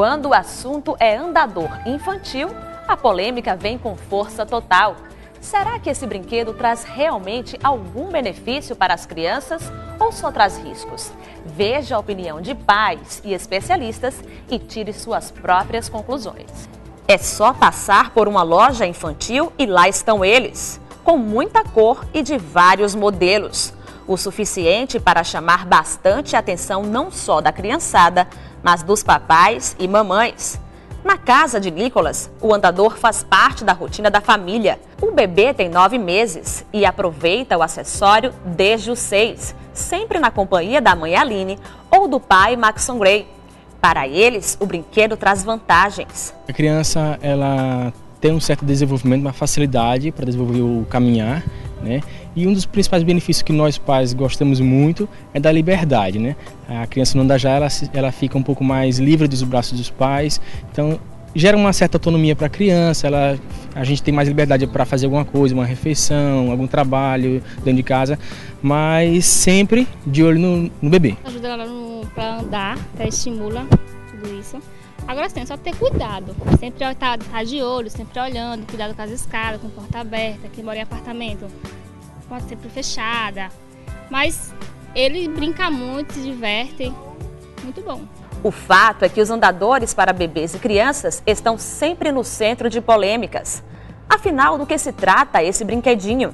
Quando o assunto é andador infantil, a polêmica vem com força total. Será que esse brinquedo traz realmente algum benefício para as crianças ou só traz riscos? Veja a opinião de pais e especialistas e tire suas próprias conclusões. É só passar por uma loja infantil e lá estão eles, com muita cor e de vários modelos. O suficiente para chamar bastante atenção não só da criançada, mas dos papais e mamães. Na casa de Nicolas, o andador faz parte da rotina da família. O bebê tem 9 meses e aproveita o acessório desde os 6, sempre na companhia da mãe Aline ou do pai Maxon Gray. Para eles, o brinquedo traz vantagens. A criança ela tem um certo desenvolvimento, uma facilidade para desenvolver o caminhar, né? E um dos principais benefícios que nós pais gostamos muito é da liberdade, né? A criança no andar já ela fica um pouco mais livre dos braços dos pais, então gera uma certa autonomia para a criança, a gente tem mais liberdade para fazer alguma coisa, uma refeição, algum trabalho dentro de casa, mas sempre de olho no bebê. Ajuda ela para andar, até estimula tudo isso. Agora sim, só ter cuidado, sempre tá de olho, sempre olhando, cuidado com as escadas, com a porta aberta, quem mora em apartamento, pode sempre fechada. Mas ele brinca muito, se diverte, muito bom. O fato é que os andadores para bebês e crianças estão sempre no centro de polêmicas. Afinal, do que se trata esse brinquedinho?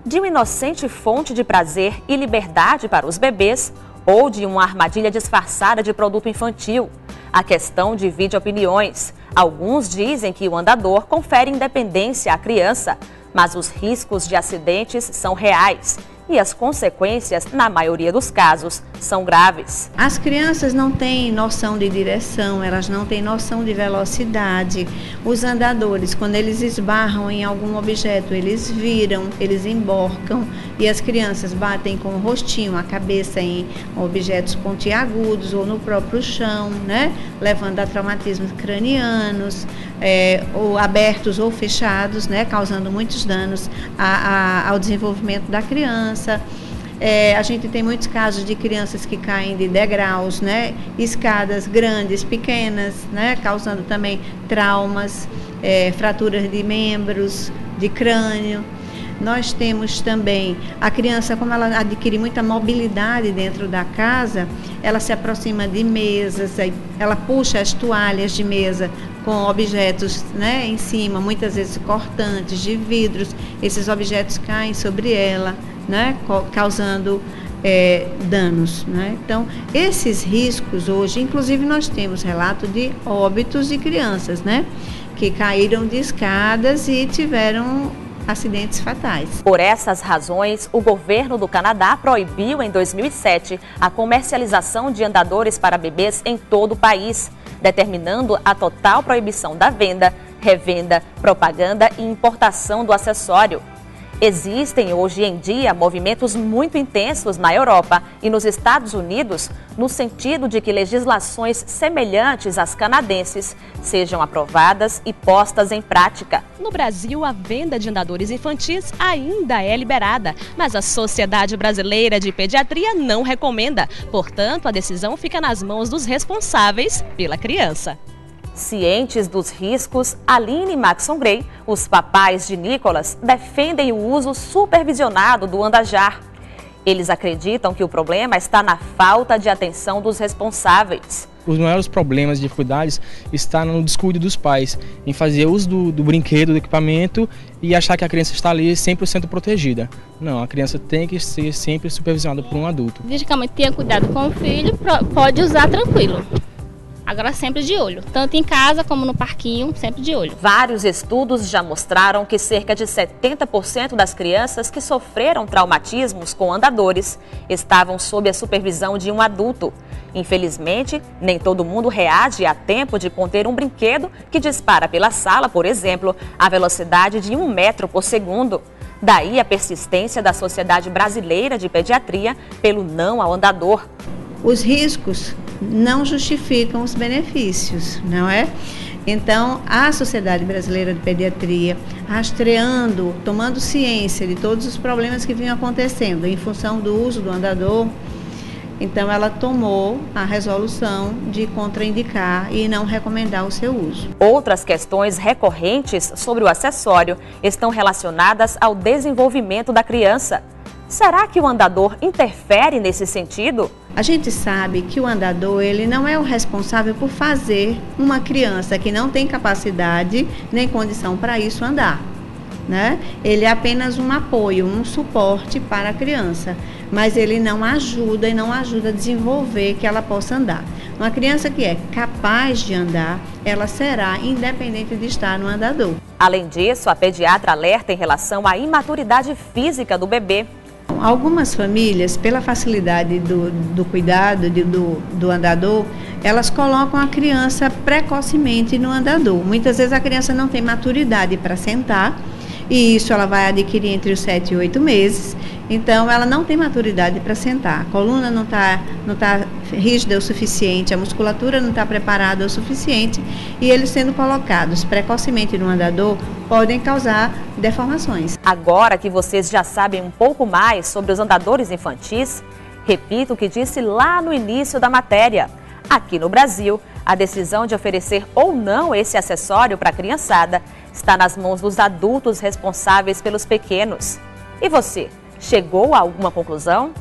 De uma inocente fonte de prazer e liberdade para os bebês ou de uma armadilha disfarçada de produto infantil? A questão divide opiniões. Alguns dizem que o andador confere independência à criança, mas os riscos de acidentes são reais e as consequências, na maioria dos casos, são graves. As crianças não têm noção de direção, elas não têm noção de velocidade. Os andadores, quando eles esbarram em algum objeto, eles viram, eles emborcam e as crianças batem com o rostinho, a cabeça em objetos pontiagudos ou no próprio chão, né? Levando a traumatismos cranianos, ou abertos ou fechados, né? Causando muitos danos ao desenvolvimento da criança. A gente tem muitos casos de crianças que caem de degraus, né? Escadas grandes, pequenas, né? Causando também traumas, fraturas de membros, de crânio. Nós temos também a criança, como ela adquire muita mobilidade dentro da casa, ela se aproxima de mesas, ela puxa as toalhas de mesa com objetos, né, em cima, muitas vezes cortantes, de vidros. Esses objetos caem sobre ela, né, causando danos, né? Então, esses riscos hoje, inclusive nós temos relato de óbitos de crianças, né, que caíram de escadas e tiveram acidentes fatais. Por essas razões, o governo do Canadá proibiu em 2007 a comercialização de andadores para bebês em todo o país, determinando a total proibição da venda, revenda, propaganda e importação do acessório. Existem hoje em dia movimentos muito intensos na Europa e nos Estados Unidos no sentido de que legislações semelhantes às canadenses sejam aprovadas e postas em prática. No Brasil, a venda de andadores infantis ainda é liberada, mas a Sociedade Brasileira de Pediatria não recomenda. Portanto, a decisão fica nas mãos dos responsáveis pela criança. Cientes dos riscos, Aline e Maxon Gray, os papais de Nicolas, defendem o uso supervisionado do andajar. Eles acreditam que o problema está na falta de atenção dos responsáveis. Os maiores problemas e dificuldades estão no descuido dos pais, em fazer uso do brinquedo, do equipamento e achar que a criança está ali 100% protegida. Não, a criança tem que ser sempre supervisionada por um adulto. Desde que a mãe tenha cuidado com o filho, pode usar tranquilo. Agora sempre de olho, tanto em casa como no parquinho, sempre de olho. Vários estudos já mostraram que cerca de 70% das crianças que sofreram traumatismos com andadores estavam sob a supervisão de um adulto. Infelizmente, nem todo mundo reage a tempo de conter um brinquedo que dispara pela sala, por exemplo, a velocidade de 1 metro por segundo. Daí a persistência da Sociedade Brasileira de Pediatria pelo não ao andador. Os riscos não justificam os benefícios, não é? Então, a Sociedade Brasileira de Pediatria, rastreando, tomando ciência de todos os problemas que vinham acontecendo em função do uso do andador, Então ela tomou a resolução de contraindicar e não recomendar o seu uso. Outras questões recorrentes sobre o acessório estão relacionadas ao desenvolvimento da criança. Será que o andador interfere nesse sentido? A gente sabe que o andador, ele não é o responsável por fazer uma criança que não tem capacidade nem condição para isso andar, né? Ele é apenas um apoio, um suporte para a criança, mas ele não ajuda a desenvolver que ela possa andar. Uma criança que é capaz de andar, ela será independente de estar no andador. Além disso, a pediatra alerta em relação à imaturidade física do bebê. Algumas famílias, pela facilidade do cuidado do andador, elas colocam a criança precocemente no andador. Muitas vezes a criança não tem maturidade para sentar, e isso ela vai adquirir entre os 7 e 8 meses. Então ela não tem maturidade para sentar, a coluna não tá rígida o suficiente, a musculatura não está preparada o suficiente, e eles sendo colocados precocemente no andador podem causar deformações. Agora que vocês já sabem um pouco mais sobre os andadores infantis, repito o que disse lá no início da matéria. Aqui no Brasil, a decisão de oferecer ou não esse acessório para a criançada está nas mãos dos adultos responsáveis pelos pequenos. E você, chegou a alguma conclusão?